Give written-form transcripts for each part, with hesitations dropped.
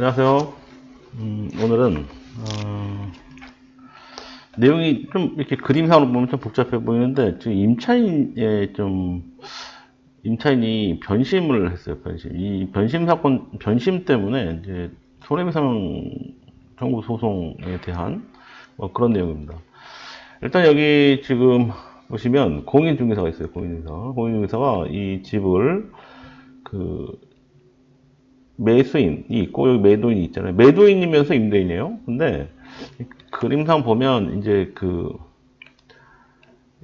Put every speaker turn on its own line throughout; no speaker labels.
안녕하세요. 오늘은 내용이 좀 이렇게 그림상으로 보면 좀 복잡해 보이는데 지금 임차인이 변심을 했어요. 이 변심 사건, 변심 때문에 이제 손해배상 청구 소송에 대한 그런 내용입니다. 일단 여기 지금 보시면 공인중개사가 있어요. 공인중개사가 이 집을 매수인이 있고 여기 매도인이 있잖아요. 매도인이면서 임대인이에요. 근데 그림상 보면 이제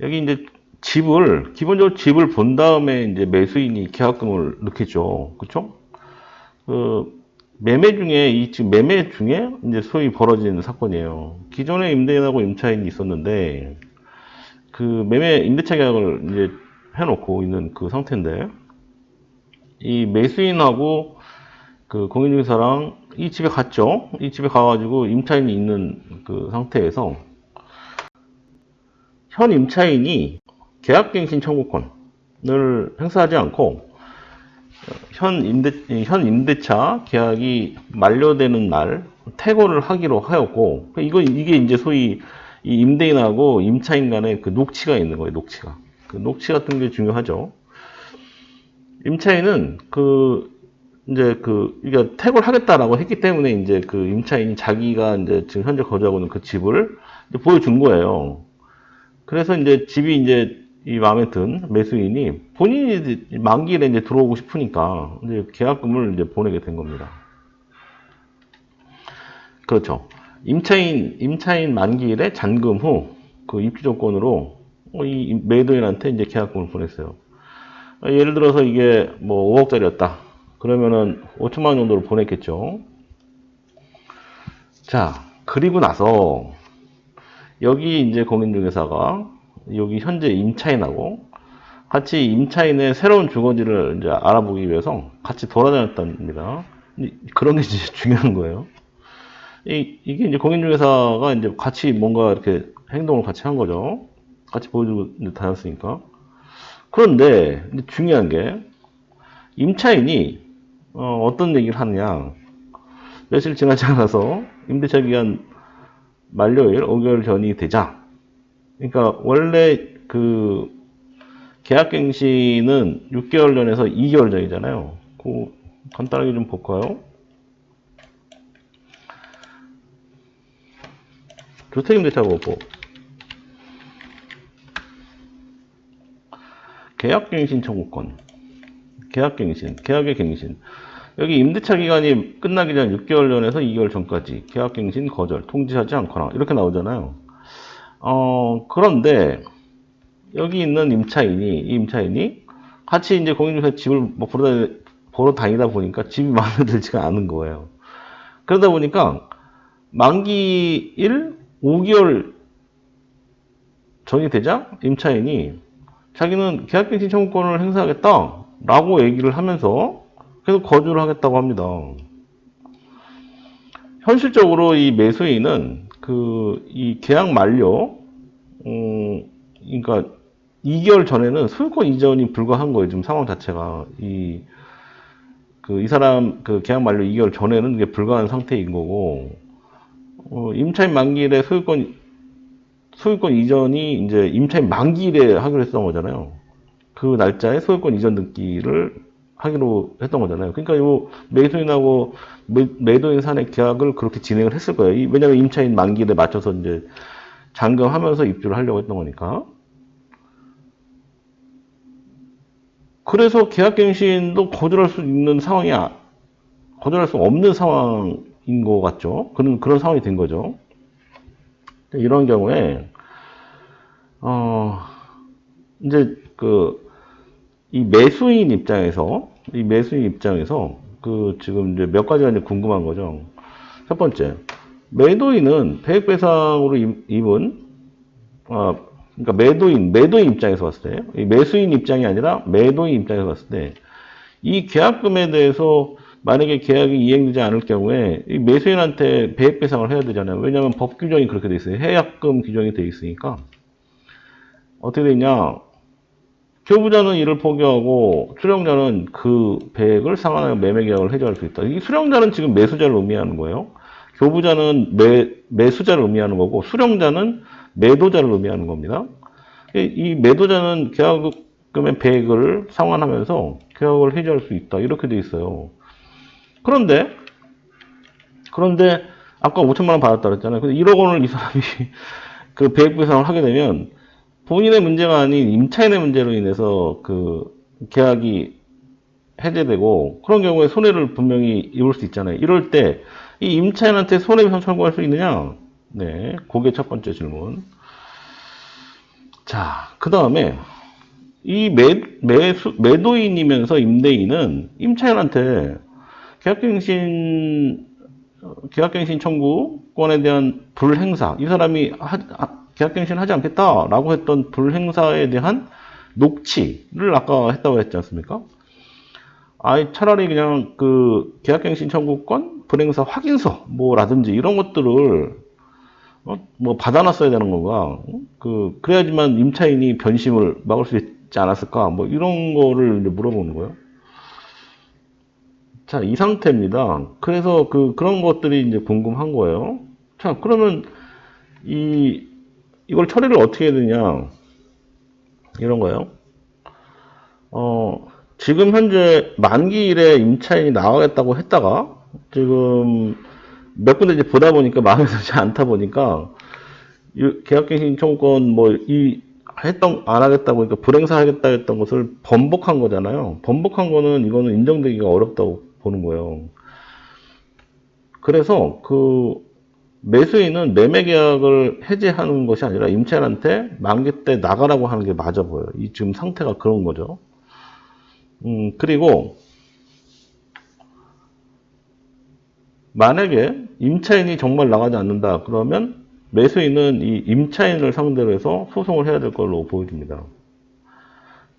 여기 이제 기본적으로 집을 본 다음에 이제 매수인이 계약금을 넣겠죠. 그쵸? 지금 매매 중에 이제 소위 벌어진 사건이에요. 기존에 임대인하고 임차인이 있었는데 임대차 계약을 이제 해놓고 있는 그 상태인데 이 매수인하고 공인중개사랑 이 집에 갔죠. 이 집에 가가지고 임차인이 있는 그 상태에서 현 임차인이 계약갱신 청구권을 행사하지 않고 현 임대차 계약이 만료되는 날 퇴고를 하기로 하였고, 이게 이제 소위 이 임대인하고 임차인 간의 그 녹취가 있는 거예요. 녹취가. 그 녹취 같은 게 중요하죠. 임차인은 그러니까 퇴고를 하겠다라고 했기 때문에 이제 그 임차인이 자기가 이제 지금 현재 거주하고 있는 그 집을 이제 보여준 거예요. 그래서 이제 집이 이제 이 마음에 든 매수인이 본인이 만기일에 이제 들어오고 싶으니까 이제 계약금을 이제 보내게 된 겁니다. 그렇죠. 임차인 만기일에 잔금 후 그 입주 조건으로 이 매도인한테 이제 계약금을 보냈어요. 예를 들어서 이게 뭐 5억짜리였다. 그러면은 5천만 원 정도를 보냈겠죠. 자, 그리고 나서 여기 이제 공인중개사가 여기 현재 임차인하고 같이 임차인의 새로운 주거지를 이제 알아보기 위해서 같이 돌아다녔답니다. 그런 게 이제 중요한 거예요. 이게 이제 공인중개사가 이제 같이 뭔가 이렇게 행동을 같이 한 거죠. 같이 보여주고 다녔으니까. 그런데 이제 중요한 게 임차인이 어떤 얘기를 하느냐. 며칠 지나지 않아서 임대차 기간 만료일 5개월 전이 되자. 그러니까 원래 계약갱신은 6개월 전에서 2개월 전이잖아요. 간단하게 좀 볼까요? 주택임대차보호법. 계약갱신 청구권. 계약의 갱신. 여기 임대차 기간이 끝나기 전 6개월 전에서 2개월 전까지 계약갱신 거절, 통지하지 않거나 이렇게 나오잖아요. 그런데 여기 있는 이 임차인이 같이 이제 공인중개사 집을 뭐 보러 다니다 보니까 집이 마음에 들지가 않은 거예요. 그러다 보니까 만기일 5개월 전이 되자 임차인이 자기는 계약갱신 청구권을 행사하겠다라고 얘기를 하면서 계속 거주를 하겠다고 합니다. 현실적으로 이 매수인은 이 계약 만료, 그러니까 2개월 전에는 소유권 이전이 불가한 거예요. 지금 상황 자체가 이 사람 계약 만료 2개월 전에는 이게 불가한 상태인 거고, 임차인 만기일에 소유권 이전이 이제 임차인 만기일에 하기로 했던 거잖아요. 그 날짜에 소유권 이전 등기를 하기로 했던 거잖아요. 그러니까 이 매수인하고 매도인 산의 계약을 그렇게 진행을 했을 거예요. 왜냐하면 임차인 만기일에 맞춰서 이제 잔금하면서 입주를 하려고 했던 거니까. 그래서 계약갱신도 거절할 수 없는 상황인 것 같죠. 그런 상황이 된 거죠. 이런 경우에 이제 이 매수인 입장에서 지금 이제 몇 가지가 이제 궁금한 거죠. 첫 번째, 매도인은 배액배상으로 입은 그러니까 매도인 입장에서 봤을 때, 매수인 입장이 아니라 매도인 입장에서 봤을 때, 이 계약금에 대해서 만약에 계약이 이행되지 않을 경우에 이 매수인한테 배액배상을 해야 되잖아요. 왜냐하면 법 규정이 그렇게 돼 있어요. 해약금 규정이 돼 있으니까. 어떻게 되냐? 교부자는 이를 포기하고 수령자는 그 배액을 상환하여 매매 계약을 해지할 수 있다. 이 수령자는 지금 매수자를 의미하는 거예요. 교부자는 매수자를 의미하는 거고 수령자는 매도자를 의미하는 겁니다. 이 매도자는 계약금의 배액을 상환하면서 계약을 해지할 수 있다. 이렇게 돼 있어요. 그런데 아까 5천만 원 받았다 그랬잖아요. 근데 1억 원을 이 사람이 그 배액 배상을 하게 되면 본인의 문제가 아닌 임차인의 문제로 인해서 그 계약이 해제되고 그런 경우에 손해를 분명히 입을 수 있잖아요. 이럴 때 이 임차인한테 손해배상 청구할 수 있느냐? 네, 그게 첫 번째 질문. 자, 그 다음에 이 매도인이면서 임대인은 임차인한테 계약갱신 청구권에 대한 불행사, 이 사람이 계약갱신을 하지 않겠다라고 했던 불행사에 대한 녹취를 아까 했다고 했지 않습니까? 차라리 그냥 그 계약갱신 청구권, 불행사 확인서 뭐라든지 이런 것들을 뭐 받아놨어야 되는 건가? 그래야지만 임차인이 변심을 막을 수 있지 않았을까? 뭐 이런 거를 이제 물어보는 거예요. 자, 이 상태입니다. 그래서 그런 것들이 이제 궁금한 거예요. 자, 그러면 이걸 처리를 어떻게 해야 되냐? 이런 거예요. 지금 현재 만기일에 임차인이 나가겠다고 했다가 지금 몇 군데 이제 보다 보니까 마음에 들지 않다 보니까 계약갱신 청구권 안 하겠다고 그러니까 불행사 하겠다 했던 것을 번복한 거잖아요. 번복한 거는 이거는 인정되기가 어렵다고 보는 거예요. 그래서 매수인은 매매 계약을 해지하는 것이 아니라 임차인한테 만기 때 나가라고 하는 게 맞아 보여요. 이 지금 상태가 그런 거죠. 그리고 만약에 임차인이 정말 나가지 않는다 그러면 매수인은 이 임차인을 상대로 해서 소송을 해야 될 걸로 보여집니다.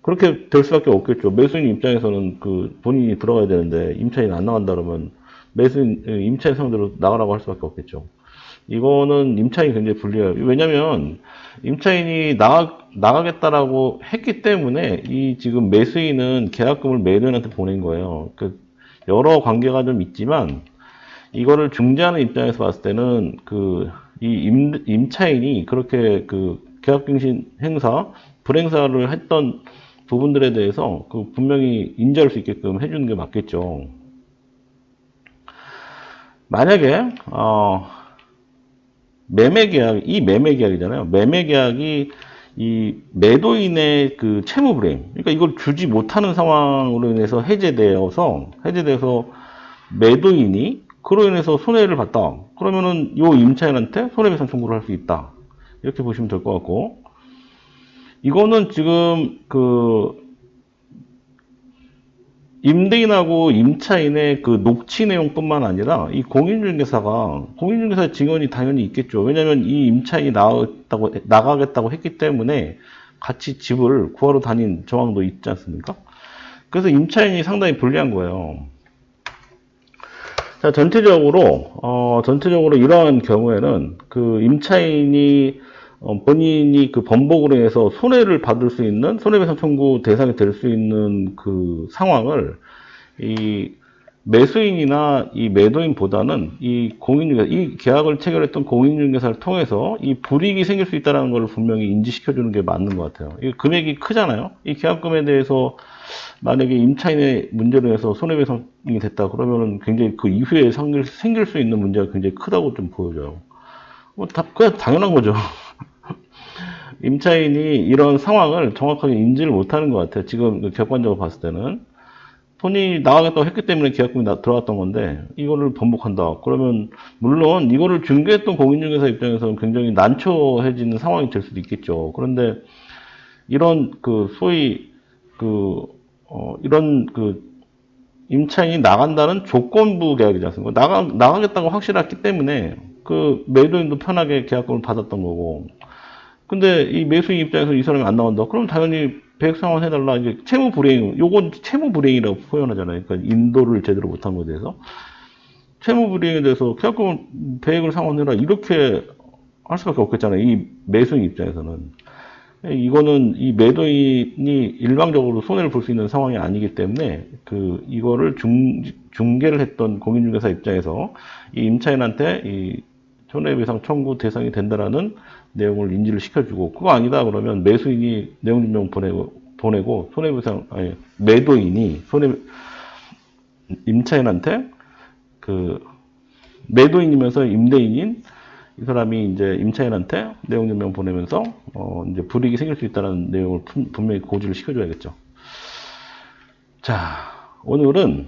그렇게 될 수밖에 없겠죠. 매수인 입장에서는 본인이 들어가야 되는데 임차인이 안 나간다 그러면 임차인 상대로 나가라고 할 수밖에 없겠죠. 이거는 임차인이 굉장히 불리해요. 왜냐면 임차인이 나가겠다라고 했기 때문에 이 지금 매수인은 계약금을 매도인한테 보낸 거예요. 여러 관계가 좀 있지만 이거를 중재하는 입장에서 봤을 때는 임차인이 그렇게 계약갱신 행사, 불행사를 했던 부분들에 대해서 분명히 인지할 수 있게끔 해주는 게 맞겠죠. 만약에 매매 계약이잖아요. 매매 계약이 이 매도인의 채무 불이행, 그러니까 이걸 주지 못하는 상황으로 인해서 해제되어서 매도인이 그로 인해서 손해를 봤다. 그러면은 요 임차인한테 손해배상 청구를 할 수 있다. 이렇게 보시면 될 것 같고, 이거는 지금 임대인하고 임차인의 녹취 내용뿐만 아니라 이 공인중개사의 증언이 당연히 있겠죠. 왜냐하면 이 임차인이 나가겠다고 했기 때문에 같이 집을 구하러 다닌 정황도 있지 않습니까? 그래서 임차인이 상당히 불리한 거예요. 자, 전체적으로 이러한 경우에는 임차인이 본인이 번복으로 인해서 손해를 받을 수 있는 손해배상 청구 대상이 될 수 있는 상황을 이 매수인이나 이 매도인보다는 이 계약을 체결했던 공인중개사를 통해서 이 불이익이 생길 수 있다는 걸 분명히 인지시켜주는 게 맞는 것 같아요. 이 금액이 크잖아요. 이 계약금에 대해서 만약에 임차인의 문제로 해서 손해배상이 됐다 그러면은 굉장히 이후에 생길 수 있는 문제가 굉장히 크다고 좀 보여져요. 그냥 당연한 거죠. 임차인이 이런 상황을 정확하게 인지를 못하는 것 같아요. 지금 객관적으로 봤을 때는 본인이 나가겠다고 했기 때문에 계약금이 들어갔던 건데 이거를 번복한다. 그러면 물론 이거를 중개했던 공인중개사 입장에서는 굉장히 난처해지는 상황이 될 수도 있겠죠. 그런데 이런 소위 이런 임차인이 나간다는 조건부 계약이지 않습니까? 나가겠다고 확실했기 때문에 매도인도 편하게 계약금을 받았던 거고. 근데 이 매수인 입장에서 이 사람이 안 나간다. 그럼 당연히 배액 상환 해달라. 이제 채무 불이행, 요건 채무 불이행이라고 표현하잖아요. 그러니까 인도를 제대로 못한 것에 대해서. 채무 불이행에 대해서 배액을 상환해라. 이렇게 할 수밖에 없겠잖아요. 이 매수인 입장에서는. 이거는 이 매도인이 일방적으로 손해를 볼 수 있는 상황이 아니기 때문에 이거를 중개를 했던 공인중개사 입장에서 이 임차인한테 이 손해배상 청구 대상이 된다라는 내용을 인지를 시켜주고, 그거 아니다 그러면 매수인이 내용증명 보내고 손해배상, 아니, 매도인이 임차인한테 매도인이면서 임대인인 이 사람이 이제 임차인한테 내용증명 보내면서 이제 불이익이 생길 수 있다는 내용을 분명히 고지를 시켜줘야겠죠. 자, 오늘은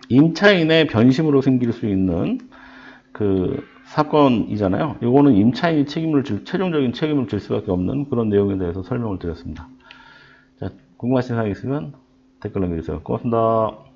임차인의 변심으로 생길 수 있는 사건이잖아요. 이거는 임차인이 최종적인 책임을 질 수밖에 없는 그런 내용에 대해서 설명을 드렸습니다. 자, 궁금하신 사항이 있으면 댓글 남겨주세요. 고맙습니다.